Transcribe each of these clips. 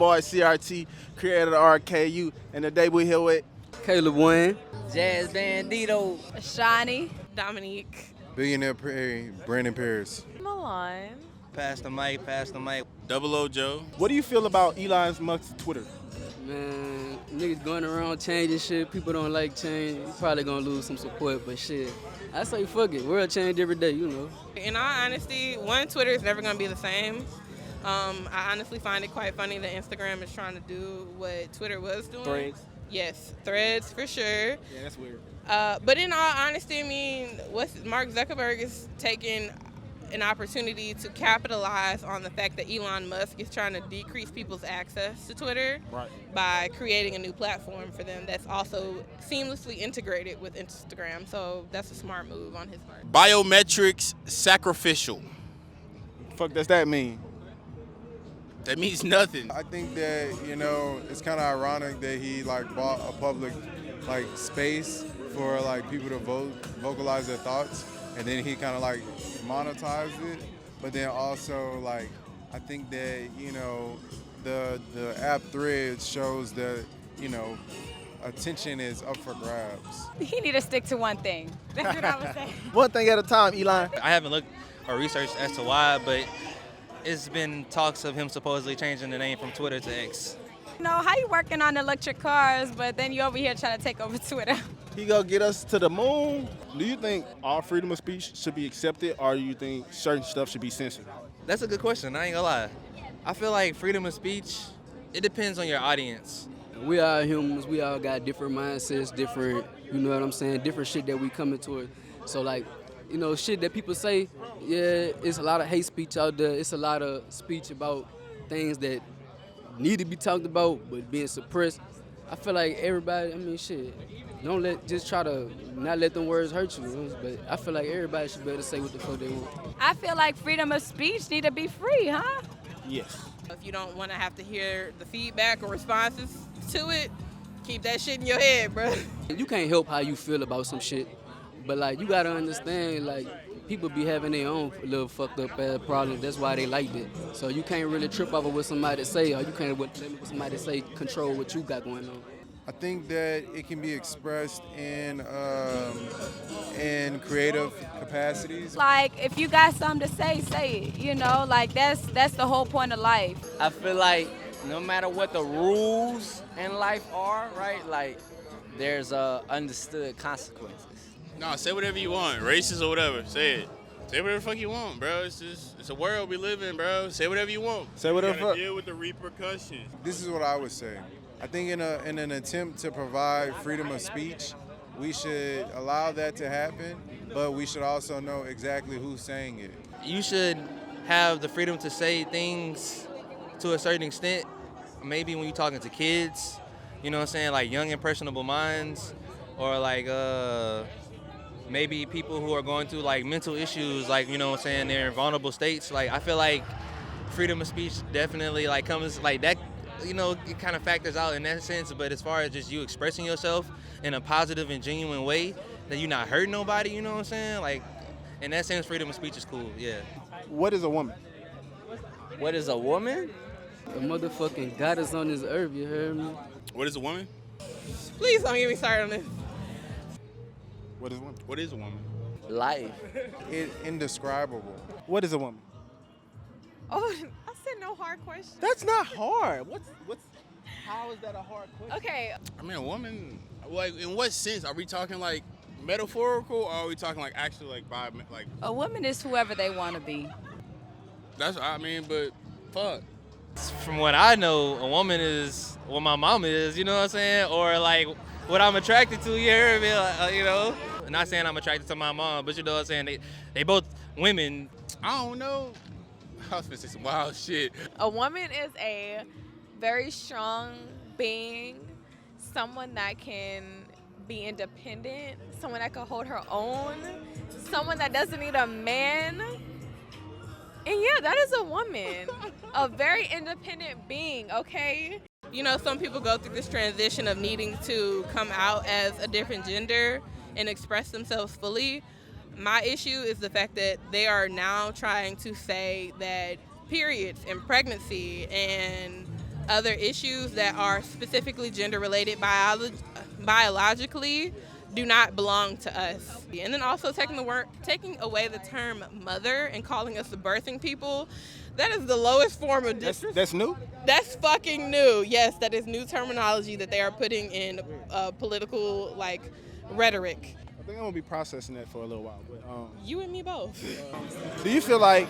boy CRT, creator of RKU, and today we're here with Caleb Wayne, Jazz Bandito, Shawnee, Dominique, Billionaire Perry, Brandon Paris. Milan. Pass the mic. Double O Joe. What do you feel about Elon Musk's Twitter? man, niggas going around changing shit. People don't like change. You probably gonna lose some support, but shit, I say fuck it. World change every day, you know. in all honesty, Twitter is never going to be the same. I honestly find it quite funny that Instagram is trying to do what Twitter was doing. Threads. Yes, Threads for sure. Yeah, that's weird. But in all honesty, I mean, Mark Zuckerberg is taking an opportunity to capitalize on the fact that Elon Musk is trying to decrease people's access to Twitter by creating a new platform for them that's also seamlessly integrated with Instagram. So that's a smart move on his part. Biometrics sacrificial. Fuck does that mean? That means nothing. I think that, it's kind of ironic that he bought a public space for people to vocalize their thoughts, and then he kind of monetized it. But then also I think that the app Threads shows that attention is up for grabs. He need to stick to one thing. That's what I would say. One thing at a time, Elon. I haven't looked or researched as to why, but it's been talks of him supposedly changing the name from Twitter to X. How you working on electric cars, but then you over here trying to take over Twitter? He gonna get us to the moon. Do you think all freedom of speech should be accepted, or do you think certain stuff should be censored? That's a good question. I ain't gonna lie. I feel like freedom of speech, it depends on your audience. We are humans. We all got different mindsets, different, you know what I'm saying, different shit that we coming toward. So shit that people say, yeah, it's a lot of hate speech out there. It's a lot of speech about things that need to be talked about but being suppressed. I feel like everybody, just try to not let them words hurt you. But I feel like everybody should be able to say what the fuck they want. I feel like freedom of speech need to be free, huh? Yes. If you don't want to have to hear the feedback or responses to it, keep that shit in your head, bro. You can't help how you feel about some shit, but you gotta understand, people be having their own little fucked up problems. That's why they like it. So you can't really trip over what somebody say, or you can't let what somebody say control what you got going on. I think that it can be expressed in creative capacities. If you got something to say it. That's the whole point of life. I feel like no matter what the rules in life are, right? There's understood consequences. Nah, say whatever you want. Racist or whatever. Say it. Say whatever the fuck you want, bro. It's a world we live in, bro. Say whatever you want. Say whatever. You gotta deal with the repercussions. This is what I would say. I think in an attempt to provide freedom of speech, we should allow that to happen, but we should also know exactly who's saying it. You should have the freedom to say things to a certain extent. Maybe when you're talking to kids, you know what I'm saying, young impressionable minds, or maybe people who are going through mental issues, you know what I'm saying, they're in vulnerable states. I feel like freedom of speech definitely comes that, it kind of factors out in that sense. But as far as just you expressing yourself in a positive and genuine way, that you're not hurting nobody, you know what I'm saying? In that sense, freedom of speech is cool, yeah. What is a woman? What is a woman? The motherfucking goddess on this earth, you heard me? What is a woman? Please don't get me started on this. What is a woman? What is a woman? Life. Indescribable. What is a woman? Oh, I said no hard questions. That's not hard. How is that a hard question? Okay. I mean, a woman, in what sense? Are we talking metaphorical, or are we talking actually A woman is whoever they want to be. That's but fuck. From what I know, a woman is what my mom is, you know what I'm saying? Or what I'm attracted to, you hear me? Not saying I'm attracted to my mom, but you know what I'm saying? They both women. I don't know. I was gonna say some wild shit. A woman is a very strong being, someone that can be independent, someone that can hold her own, someone that doesn't need a man. And yeah, that is a woman, a very independent being, okay? Some people go through this transition of needing to come out as a different gender and express themselves fully. My issue is the fact that they are now trying to say that periods and pregnancy and other issues that are specifically gender-related biologically do not belong to us. And then also taking away the term mother and calling us the birthing people, that is the lowest form of disrespect. That's new? That's fucking new. Yes, that is new terminology that they are putting in political rhetoric. I think I'm gonna be processing that for a little while. But You and me both. do you feel like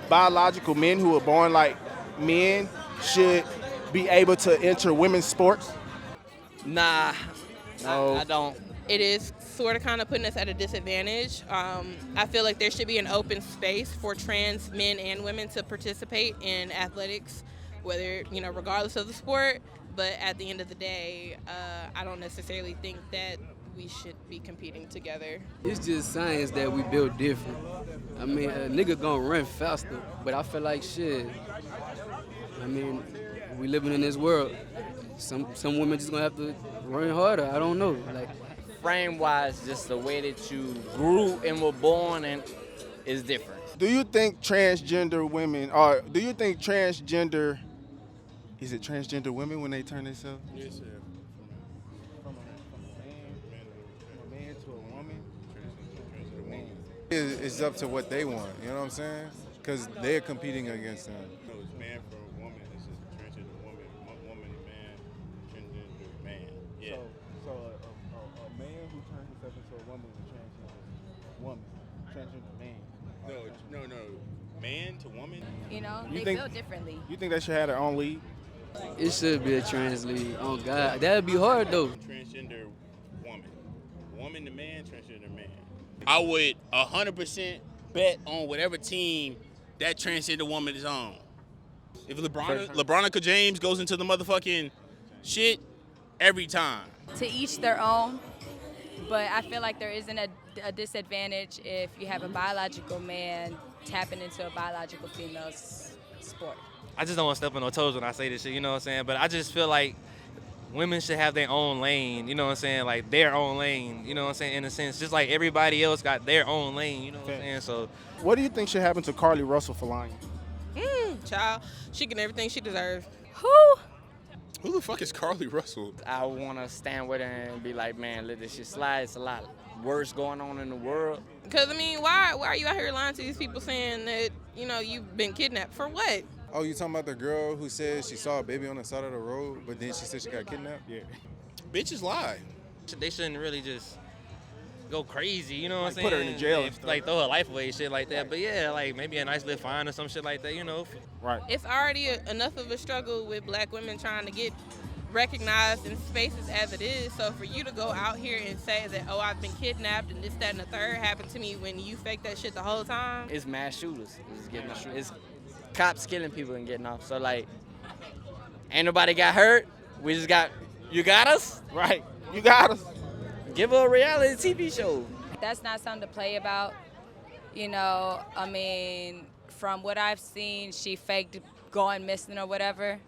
biological men who are born like men should be able to enter women's sports? Nah, No. I don't. It is sort of kind of putting us at a disadvantage. I feel like there should be an open space for trans men and women to participate in athletics, whether, regardless of the sport. But at the end of the day, I don't necessarily think that we should be competing together. It's just science that we build different. I mean, a nigga gonna run faster, but I feel like shit. I mean, we living in this world. Some women just gonna have to run harder. I don't know. Like, Frame-wise, just the way that you grew and were born and is different. Do you think transgender women, or do you think transgender, is it transgender women when they turn themselves? Yes, sir. From a man to a woman? It's up to what they want, you know what I'm saying? Because they're competing against them. No, it's man for a woman. It's just transgender woman, woman to man, transgender man. Yeah. So a man who turns himself into a woman is a transgender woman, transgender man. No. Man to woman. You They think- build differently. You think they should have their own league? it should be a trans league. Oh God, that'd be hard though. Transgender woman. Woman to man, transgender man. I would 100% bet on whatever team that transgender woman is on. If LeBronica James goes into the motherfucking shit every time. To each their own, but I feel like there isn't a disadvantage if you have a biological man tapping into a biological female's sport. I just don't want to step on no toes when I say this shit, you know what I'm saying? But I just feel like women should have their own lane, you know what I'm saying? Like their own lane, you know what I'm saying? In a sense, just like everybody else got their own lane, you know what I'm saying? So, What do you think should happen to Carlee Russell for lying? Child, she getting everything she deserves. Who the fuck is Carlee Russell? I want to stand with her and be like, man, let this shit slide. It's a lot worse going on in the world. Because, why are you out here lying to these people saying that, you've been kidnapped? For what? Oh, you talking about the girl who said she saw a baby on the side of the road, but then she said she got kidnapped? Yeah. Bitches lie. they shouldn't really just go crazy, you know what I'm saying? Put her in the jail and stuff. Like throw her life away, shit like that. But yeah, like maybe a nice little fine or some shit like that, you know? Right. It's already enough of a struggle with black women trying to get recognized in spaces as it is. So for you to go out here and say that, oh, I've been kidnapped and this, that, and the third happened to me when you faked that shit the whole time. It's mass shooters. It's cops killing people and getting off. So, like, ain't nobody got hurt. We just got, you got us? Right. You got us. Give her a reality TV show. That's not something to play about. From what I've seen, she faked going missing or whatever,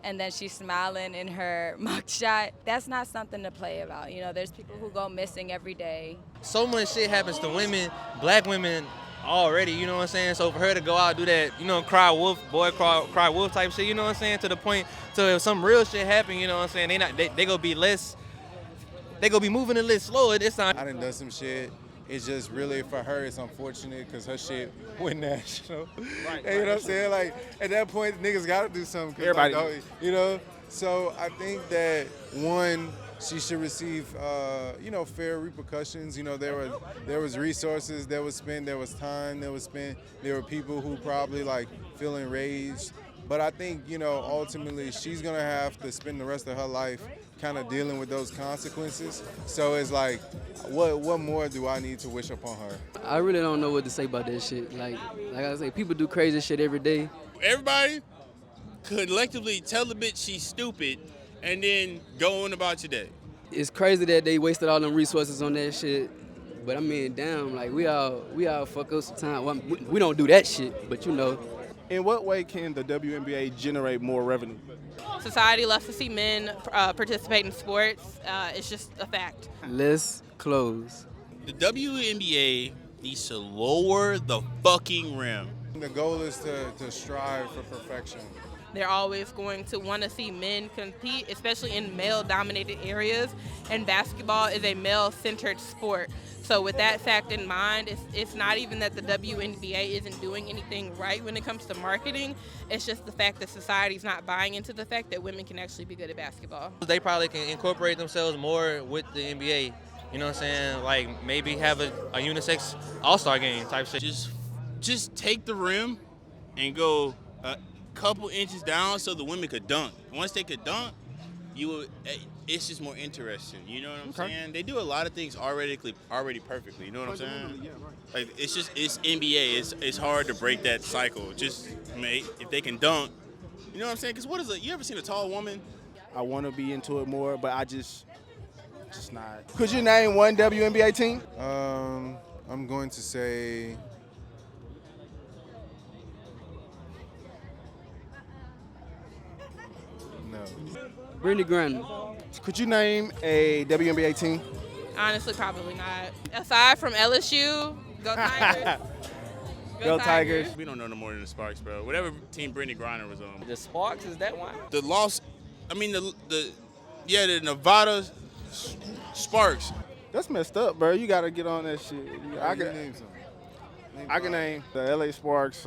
and then she's smiling in her mugshot. That's not something to play about. There's people who go missing every day. So much shit happens to women, black women already, you know what I'm saying? So for her to go out and do that, cry wolf, boy cry wolf type shit, you know what I'm saying? To the point, if some real shit happen, you know what I'm saying? They gonna be less, they gonna be moving a little slower. It's not. I done done some shit. It's just really, for her, it's unfortunate because her shit went national. Right, And you know what I'm saying? Like, at that point, niggas got to do something. 'Cause, Everybody. Like, So I think that, one, she should receive, fair repercussions. There was resources that was spent, there was time that was spent. There were people who probably, feel enraged. But I think, ultimately, she's going to have to spend the rest of her life kind of dealing with those consequences. So it's like, what more do I need to wish upon her? I really don't know what to say about that shit. Like I say, people do crazy shit every day. Everybody collectively tell the bitch she's stupid and then go on about your day. It's crazy that they wasted all them resources on that shit. But damn, like we all fuck up sometimes. Well, we don't do that shit, but In what way can the WNBA generate more revenue? Society loves to see men participate in sports. It's just a fact. Let's close. The WNBA needs to lower the fucking rim. The goal is to strive for perfection. They're always going to want to see men compete, especially in male-dominated areas, and basketball is a male-centered sport. So with that fact in mind, it's not even that the WNBA isn't doing anything right when it comes to marketing. It's just the fact that society's not buying into the fact that women can actually be good at basketball. They probably can incorporate themselves more with the NBA. You know what I'm saying? Like maybe have a unisex all-star game type shit. Just take the rim and go a couple inches down so the women could dunk. Once they could dunk, it's just more interesting. You know what I'm saying? They do a lot of things already perfectly. You know what I'm saying? Yeah, right. Like it's NBA. It's hard to break that cycle. Just if they can dunk, you know what I'm saying? Because you ever seen a tall woman? I want to be into it more, but I just not. Could you name one WNBA team? I'm going to say no. Brittany Griner. Could you name a WNBA team? Honestly, probably not. Aside from LSU, go Tigers. Go Tigers. We don't know no more than the Sparks, bro. Whatever team Brittany Griner was on. The Sparks, is that one? The loss, I mean, the Nevada Sparks. That's messed up, bro. You got to get on that shit. I can name something. I can name the LA Sparks.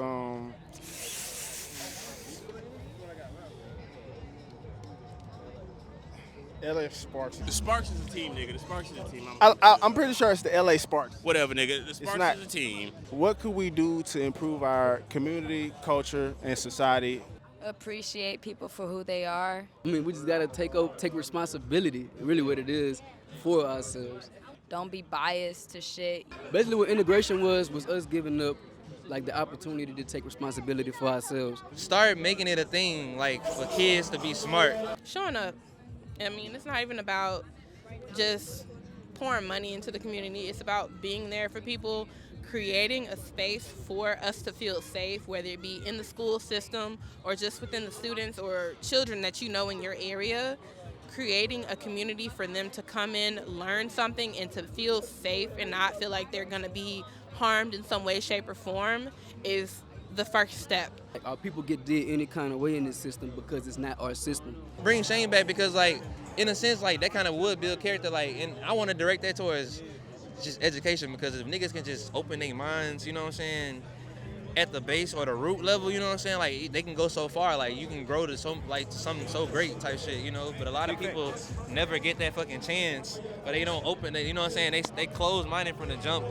LA Sparks. The Sparks is a team, nigga. The Sparks is a team. I'm pretty sure it's the LA Sparks. Whatever, nigga. The Sparks not. is a team. What could we do to improve our community, culture, and society? Appreciate people for who they are. I mean, we just gotta take responsibility, really what it is, for ourselves. Don't be biased to shit. Basically what integration was us giving up like the opportunity to take responsibility for ourselves. Start making it a thing, like for kids to be smart. Showing up. I mean, it's not even about just pouring money into the community. It's about being there for people, creating a space for us to feel safe, whether it be in the school system or just within the students or children that you know in your area. Creating a community for them to come in, learn something, and to feel safe and not feel like they're going to be harmed in some way, shape, or form is the first step. Like, our people get did any kind of way in this system because it's not our system. Bring shame back because, like, in a sense, like, that kind of would build character. Like, and I want to direct that towards just education because if niggas can just open their minds, you know what I'm saying, at the base or the root level, you know what I'm saying, like, they can go so far. Like, you can grow to something so great type shit, you know. But a lot of people never get that fucking chance, but they don't open it, you know what I'm saying. They close-minded from the jump.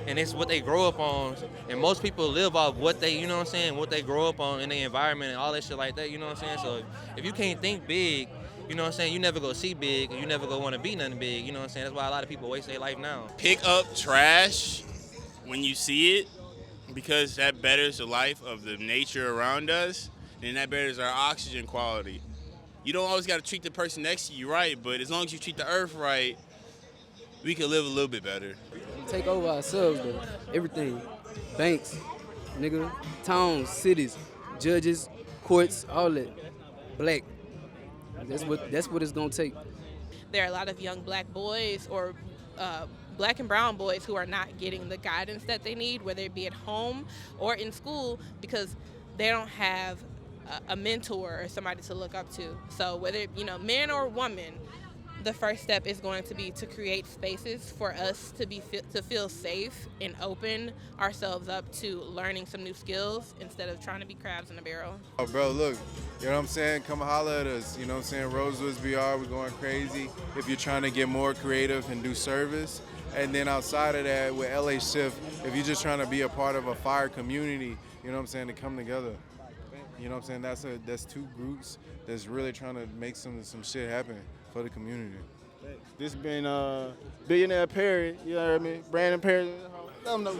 And it's what they grow up on. And most people live off what they, you know what I'm saying, what they grow up on in their environment and all that shit like that, you know what I'm saying? So if you can't think big, you know what I'm saying, you never go see big and you never go want to be nothing big, you know what I'm saying? That's why a lot of people waste their life now. Pick up trash when you see it because that betters the life of the nature around us and that betters our oxygen quality. You don't always got to treat the person next to you right, but as long as you treat the earth right, we can live a little bit better. Take over ourselves, though. Everything. Banks, nigga, towns, cities, judges, courts, all that. Black. That's what it's gonna take. There are a lot of young black boys or black and brown boys who are not getting the guidance that they need, whether it be at home or in school, because they don't have a mentor or somebody to look up to. So whether, man or woman, the first step is going to be to create spaces for us to feel safe and open ourselves up to learning some new skills instead of trying to be crabs in a barrel. Oh, bro, look, you know what I'm saying? Come holler at us. You know what I'm saying? Rosewoods BR, we're going crazy. If you're trying to get more creative and do service. And then outside of that, with LA Shift, if you're just trying to be a part of a fire community, you know what I'm saying, to come together. You know what I'm saying? That's two groups that's really trying to make some shit happen for the community. This been Billionaire Perry, you know what I mean? Brandon Perry. Let them know.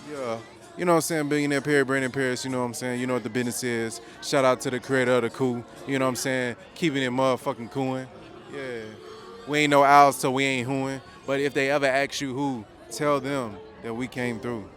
Yeah. You know what I'm saying? Billionaire Perry, Brandon Paris, you know what I'm saying? You know what the business is. Shout out to the creator of the coup. You know what I'm saying? Keeping it motherfucking cooing. Yeah. We ain't no owls, so we ain't hooing. But if they ever ask you who, tell them that we came through.